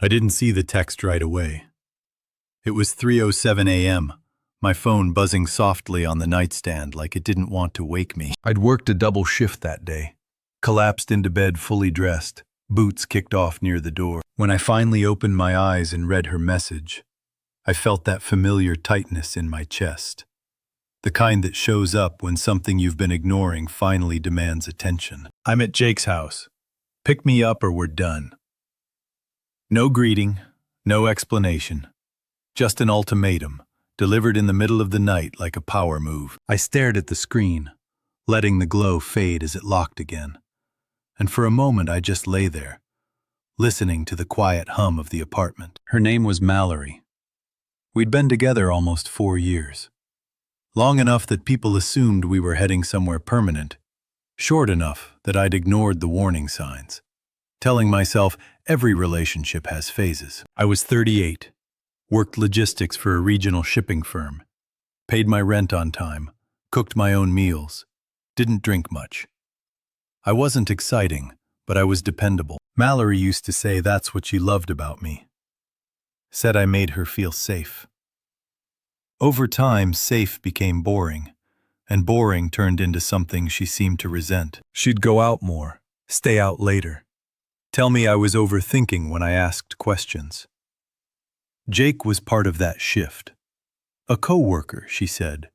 I didn't see the text right away. It was 3:07 a.m., my phone buzzing softly on the nightstand like it didn't want to wake me. I'd worked a double shift that day, collapsed into bed fully dressed, boots kicked off near the door. When I finally opened my eyes and read her message, I felt that familiar tightness in my chest. The kind that shows up when something you've been ignoring finally demands attention. I'm at Jake's house. Pick me up or we're done. No greeting, no explanation. Just an ultimatum, delivered in the middle of the night like a power move. I stared at the screen, letting the glow fade as it locked again. And for a moment I just lay there, listening to the quiet hum of the apartment. Her name was Mallory. We'd been together almost 4 years. Long enough that people assumed we were heading somewhere permanent, short enough that I'd ignored the warning signs, telling myself every relationship has phases. I was 38, worked logistics for a regional shipping firm, paid my rent on time, cooked my own meals, didn't drink much. I wasn't exciting, but I was dependable. Mallory used to say that's what she loved about me. Said I made her feel safe. Over time, safe became boring, and boring turned into something she seemed to resent. She'd go out more, stay out later, tell me I was overthinking when I asked questions. Jake was part of that shift. A coworker, she said.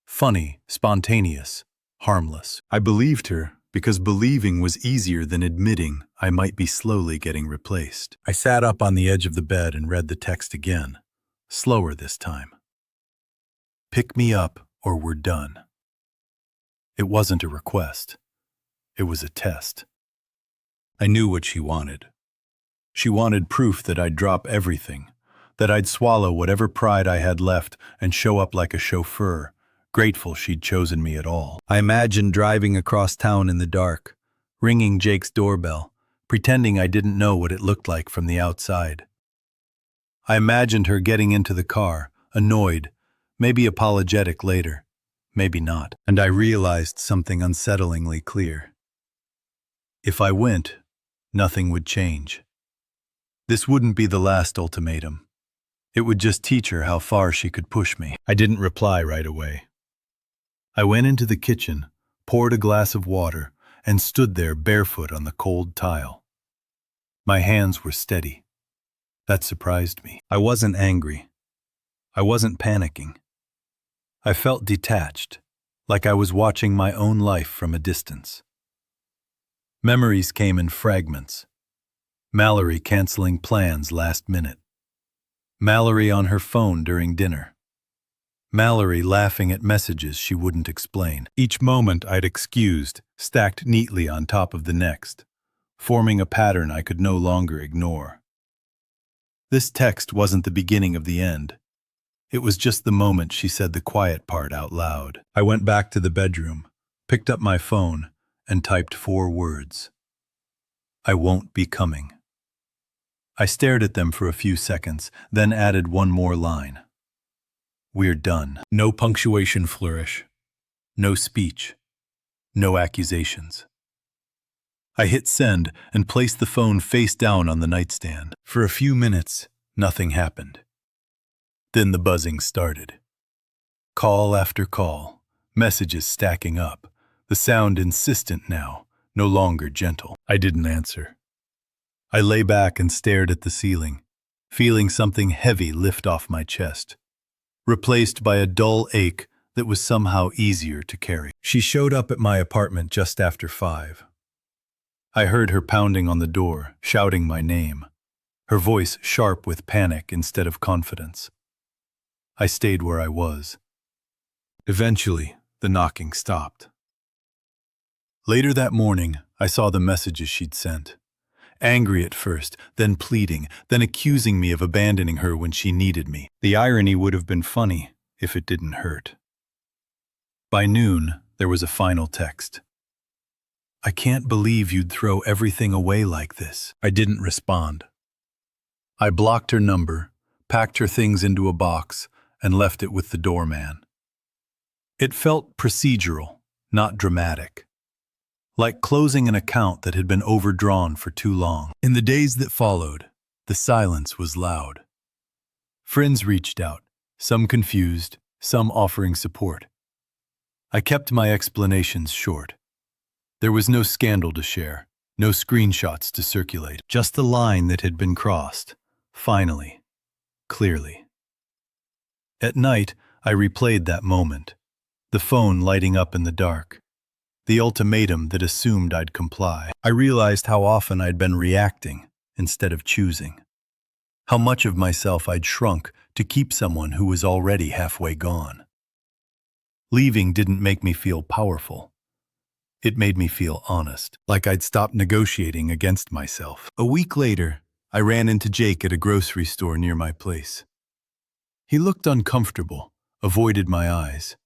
Funny, spontaneous, harmless. I believed her because believing was easier than admitting I might be slowly getting replaced. I sat up on the edge of the bed and read the text again, slower this time. Pick me up or we're done. It wasn't a request. It was a test. I knew what she wanted. She wanted proof that I'd drop everything, that I'd swallow whatever pride I had left and show up like a chauffeur, grateful she'd chosen me at all. I imagined driving across town in the dark, ringing Jake's doorbell, pretending I didn't know what it looked like from the outside. I imagined her getting into the car, annoyed, maybe apologetic later, maybe not. And I realized something unsettlingly clear. If I went, nothing would change. This wouldn't be the last ultimatum. It would just teach her how far she could push me. I didn't reply right away. I went into the kitchen, poured a glass of water, and stood there barefoot on the cold tile. My hands were steady. That surprised me. I wasn't angry. I wasn't panicking. I felt detached, like I was watching my own life from a distance. Memories came in fragments. Mallory canceling plans last minute. Mallory on her phone during dinner. Mallory laughing at messages she wouldn't explain. Each moment I'd excused, stacked neatly on top of the next, forming a pattern I could no longer ignore. This text wasn't the beginning of the end. It was just the moment she said the quiet part out loud. I went back to the bedroom, picked up my phone, and typed 4 words. I won't be coming. I stared at them for a few seconds, then added one more line. We're done. No punctuation flourish. No speech. No accusations. I hit send and placed the phone face down on the nightstand. For a few minutes, nothing happened. Then the buzzing started. Call after call, messages stacking up, the sound insistent now, no longer gentle. I didn't answer. I lay back and stared at the ceiling, feeling something heavy lift off my chest, replaced by a dull ache that was somehow easier to carry. She showed up at my apartment just after 5. I heard her pounding on the door, shouting my name, her voice sharp with panic instead of confidence. I stayed where I was. Eventually, the knocking stopped. Later that morning, I saw the messages she'd sent. Angry at first, then pleading, then accusing me of abandoning her when she needed me. The irony would have been funny if it didn't hurt. By noon, there was a final text. I can't believe you'd throw everything away like this. I didn't respond. I blocked her number, packed her things into a box, and left it with the doorman. It felt procedural, not dramatic. Like closing an account that had been overdrawn for too long. In the days that followed, The silence was loud. Friends reached out, some confused, some offering support. I kept my explanations short. There was no scandal to share, no screenshots to circulate, just the line that had been crossed, finally, clearly. At night, I replayed that moment, the phone lighting up in the dark, the ultimatum that assumed I'd comply. I realized how often I'd been reacting instead of choosing, how much of myself I'd shrunk to keep someone who was already halfway gone. Leaving didn't make me feel powerful. It made me feel honest, like I'd stopped negotiating against myself. A week later, I ran into Jake at a grocery store near my place. He looked uncomfortable, avoided my eyes.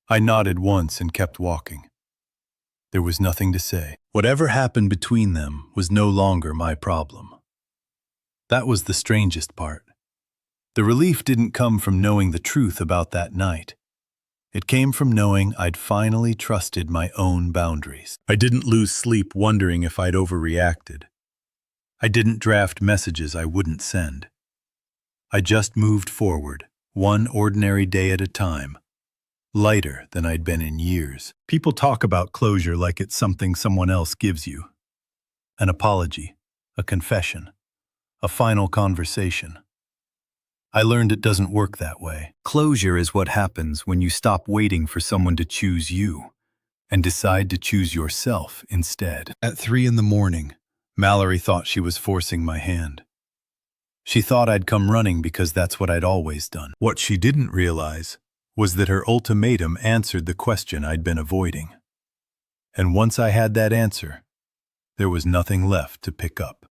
I nodded once and kept walking. There was nothing to say. Whatever happened between them was no longer my problem. That was the strangest part. The relief didn't come from knowing the truth about that night. It came from knowing I'd finally trusted my own boundaries. I didn't lose sleep wondering if I'd overreacted. I didn't draft messages I wouldn't send. I just moved forward, one ordinary day at a time, lighter than I'd been in years. People talk about closure like it's something someone else gives you. An apology, a confession, a final conversation. I learned it doesn't work that way. Closure is what happens when you stop waiting for someone to choose you and decide to choose yourself instead. At 3 a.m, Mallory thought she was forcing my hand. She thought I'd come running because that's what I'd always done. What she didn't realize was that her ultimatum answered the question I'd been avoiding. And once I had that answer, there was nothing left to pick up.